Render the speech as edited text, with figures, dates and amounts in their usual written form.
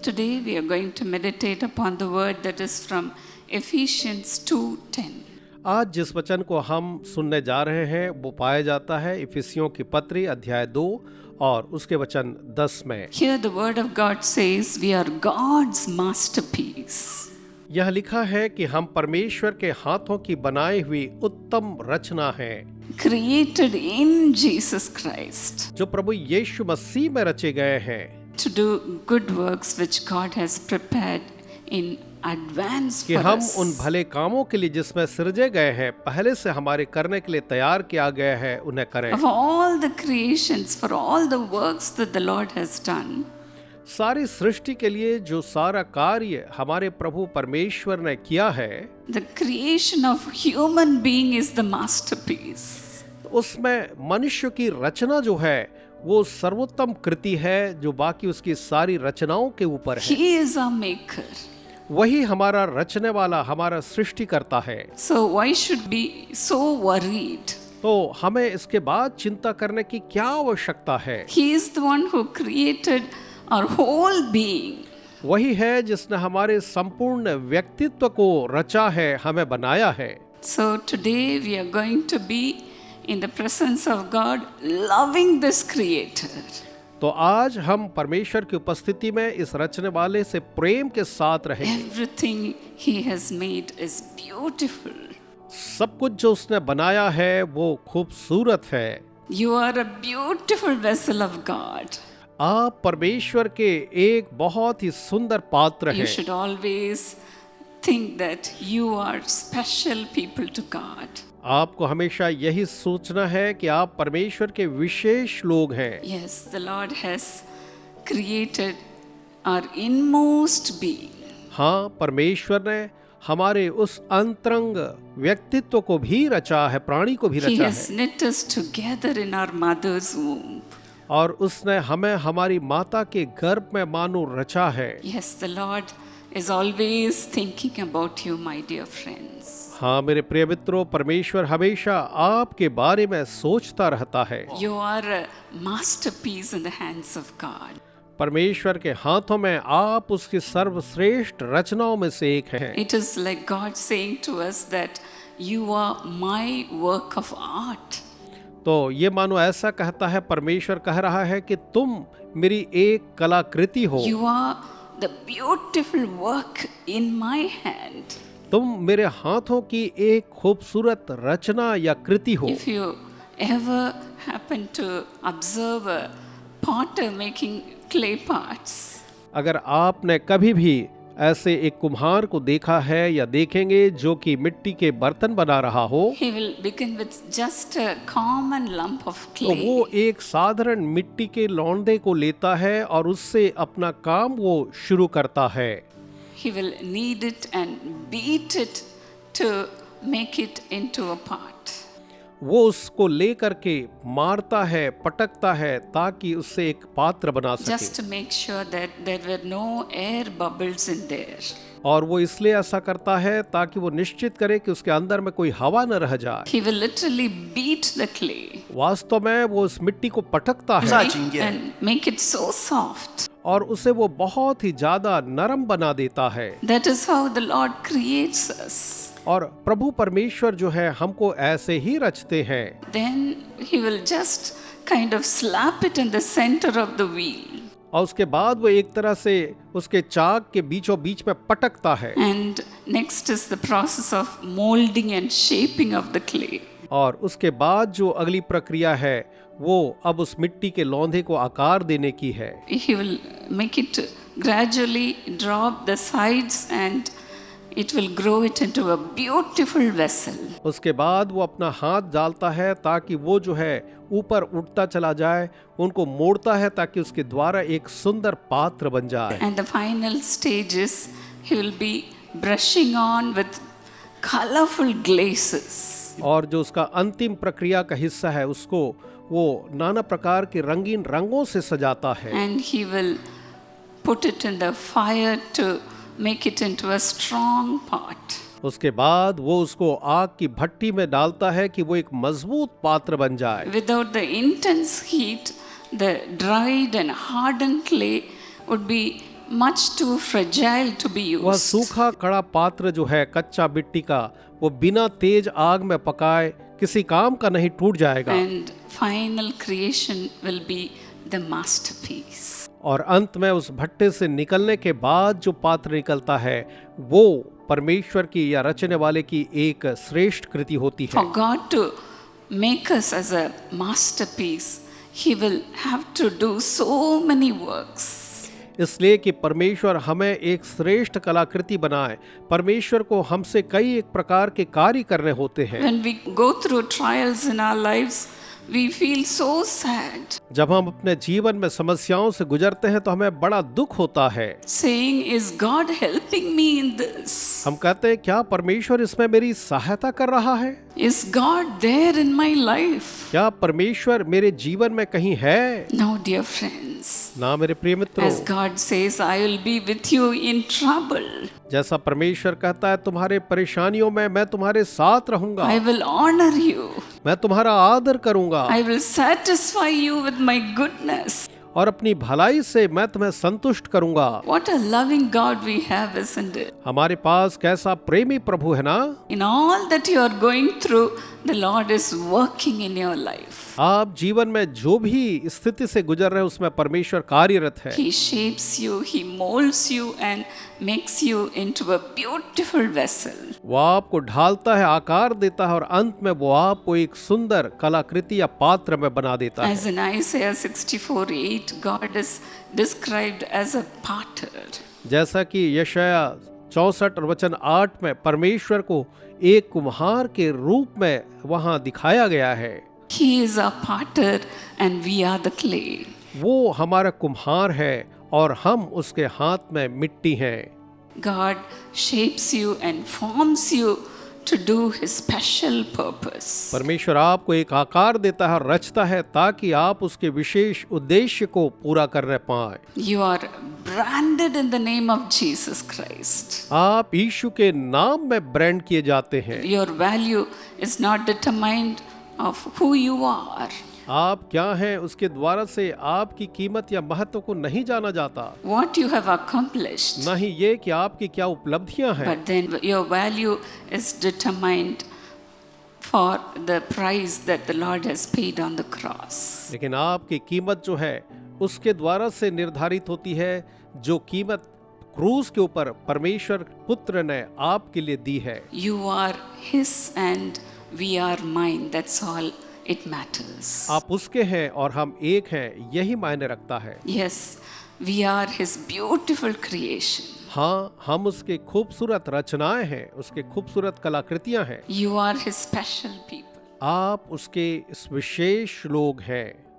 Today we are going to meditate upon the word that is from Ephesians 2:10. आज जिस वचन को हम सुनने जा रहे हैं वो पाया जाता है इफिसियों की पत्री अध्याय 2 और उसके वचन 10 में। Here the word of God says we are God's masterpiece. यह लिखा है कि हम परमेश्वर के हाथों की बनाई हुई उत्तम रचना हैं, Created in Jesus Christ जो प्रभु यीशु मसीह में रचे गए हैं to do good works which God has prepared in advance कि for हम us. उन भले कामों के लिए जिसमें सृजे गए हैं, पहले से हमारे करने के लिए तैयार किया गया है, उन्हें करें। Of all the creations, for all the works that the Lord has done, सारी सृष्टि के लिए जो सारा कार्य हमारे प्रभु परमेश्वर ने किया है, the creation of human being is the masterpiece. उसमें मनुष्य की रचना जो है वो सर्वोत्तम कृति है, जो बाकी उसकी सारी रचनाओं के ऊपर है। He is our maker. वही हमारा रचने वाला, हमारा सृष्टि करता है। So why should be so worried? तो हमें इसके बाद चिंता करने की क्या आवश्यकता है? He is the one who created our whole being. वही है जिसने हमारे संपूर्ण व्यक्तित्व को रचा है, हमें बनाया है। So today we are going to be in the presence of God, loving this creator. तो आज हम परमेश्वर की उपस्थिति में इस रचने वाले से प्रेम के साथ रहेंगे। Everything he has made is beautiful. सब कुछ जो उसने बनाया है वो खूबसूरत है। You are a beautiful vessel of God. आप परमेश्वर के एक बहुत ही सुंदर पात्र You हैं। should always think that you are special people to God. आपको हमेशा यही सोचना है कि आप परमेश्वर के विशेष लोग हैं। Yes, the Lord has created our inmost being. हाँ, परमेश्वर ने हमारे उस अंतरंग व्यक्तित्व को भी रचा है, प्राणी को भी He रचा has है, knit us together in our mother's womb. और उसने हमें हमारी माता के गर्भ में मानो रचा है। Yes, the Lord is always thinking about you, my dear friends. हाँ मेरे प्रिय मित्रों, परमेश्वर हमेशा आपके बारे में सोचता रहता है। You are a masterpiece in the hands of God. परमेश्वर के हाथों में आप उसकी सर्वश्रेष्ठ रचनाओं में से एक हैं। It is like God saying to us that you are my work of art. तो ये मानो ऐसा कहता है, परमेश्वर कह रहा है कि तुम मेरी एक कलाकृति हो, You are the beautiful work in my hand. तुम मेरे हाथों की एक खूबसूरत रचना या कृति हो। If you ever happen to observe a potter making clay pots, अगर आपने कभी भी ऐसे एक कुम्हार को देखा है या देखेंगे जो कि मिट्टी के बर्तन बना रहा हो, he will begin with just a common lump of तो clay. वो एक साधारण मिट्टी के लौंडे को लेता है और उससे अपना काम वो शुरू करता है। He will knead it and beat it to make it into a pot. वो उसको लेकर के मारता है, पटकता है ताकि उससे एक पात्र बना Just सके। to make sure that there were no air bubbles in there. और वो इसलिए ऐसा करता है ताकि वो निश्चित करे कि उसके अंदर में कोई हवा न रह जाए। He will literally beat the clay वास्तव में वो उस मिट्टी को पटकता है and make it so soft. और उसे वो बहुत ही ज्यादा नरम बना देता है। That is how the Lord creates us. और प्रभु परमेश्वर जो है हमको ऐसे ही रचते हैं। Then he will just kind of slap it in the center of the wheel. और उसके बाद वो एक तरह से उसके चाक के बीचों बीच में पटकता है। And next is the process of molding and shaping of the clay. और उसके बाद जो अगली प्रक्रिया है वो अब उस मिट्टी के लौंधे को आकार देने की है। He will make it gradually drop the sides and it will grow it into a beautiful vessel. उसके बाद वो अपना हाथ डालता है ताकि वो जो है ऊपर उठता चला जाए, उनको मोड़ता है ताकि उसके द्वारा एक सुंदर पात्र बन जाए। And the final stage is he will be brushing on with colorful glazes. और जो उसका अंतिम प्रक्रिया का हिस्सा है उसको वो नाना प्रकार के रंगीन रंगों से सजाता है। And he will put it in the fire to make it into a strong pot. उसके बाद वो उसको आग की भट्टी में डालता है कि वो एक मजबूत पात्र बन जाए। Without the intense heat, the dried and hardened clay would be much too fragile to be वह used. सूखा कड़ा पात्र जो है कच्चा मिट्टी का, वो बिना तेज आग में पकाए किसी काम का नहीं, टूट जाएगा। And final creation will be the masterpiece. और अंत में उस भट्टे से निकलने के बाद जो पात्र निकलता है वो परमेश्वर की या रचने वाले की एक श्रेष्ठ कृति होती है। For God to make us as a masterpiece, He will have to do so many works. इसलिए कि परमेश्वर हमें एक श्रेष्ठ कलाकृति बनाए, परमेश्वर को हमसे कई एक प्रकार के कार्य करने होते हैं। When we go through trials in our lives, we feel so sad, जब हम अपने जीवन में समस्याओं से गुजरते हैं तो हमें बड़ा दुख होता है। saying, Is God helping me in this? हम कहते हैं क्या परमेश्वर इसमें मेरी सहायता कर रहा है? Is God there in my life? क्या परमेश्वर मेरे जीवन में कहीं है? No, dear friends. ना मेरे प्रिय मित्रों, As God says, I will be with you in trouble. जैसा परमेश्वर कहता है तुम्हारे परेशानियों में मैं तुम्हारे साथ रहूंगा, I will honor you. मैं तुम्हारा आदर करूंगा I will satisfy you with my goodness. और अपनी भलाई से मैं तुम्हें संतुष्ट करूंगा। What a loving God we have, isn't it? हमारे पास कैसा प्रेमी प्रभु है ना। In all that you are going through, the Lord is working in your life. आप जीवन में जो भी स्थिति से गुजर रहे हैं उसमें परमेश्वर कार्यरत है। He shapes you, He molds you and makes you into a beautiful vessel. वो आपको ढालता है, आकार देता है और अंत में वो आपको एक सुंदर कलाकृति या पात्र में बना देता है। As in Isaiah 64:8, God is described as a potter. जैसा कि यशाया 64 और वचन 8 में परमेश्वर को एक कुम्हार के रूप में वहां दिखाया गया है। He is our potter and we are the clay. वो हमारा कुम्हार है और हम उसके हाथ में मिट्टी हैं। God shapes you and forms you to do His special purpose. परमेश्वर आपको एक आकार देता है, रचता है ताकि आप उसके विशेष उद्देश्य को पूरा करने पाए। You are branded in the name of Jesus Christ. आप यीशु के नाम में ब्रांड किए जाते हैं। Your value is not determined of who you are. आप क्या हैं उसके द्वारा से आपकी कीमत या महत्व को नहीं जाना जाता, What you have accomplished. न ही ये कि आपकी क्या उपलब्धियां हैं, But then your value is determined for the price that the Lord has paid on the cross. लेकिन आपकी कीमत जो है उसके द्वारा से निर्धारित होती है जो कीमत क्रूस के ऊपर परमेश्वर पुत्र ने आपके लिए दी है। You are His and we are mine. That's all it matters. आप उसके हैं और हम एक हैं, यही मायने रखता है। Yes, we are His beautiful creation. हाँ, हम उसके खूबसूरत रचनाएं हैं, उसके खूबसूरत कलाकृतियां हैं। You are His special people. आप उसके इस विशेष लोग हैं।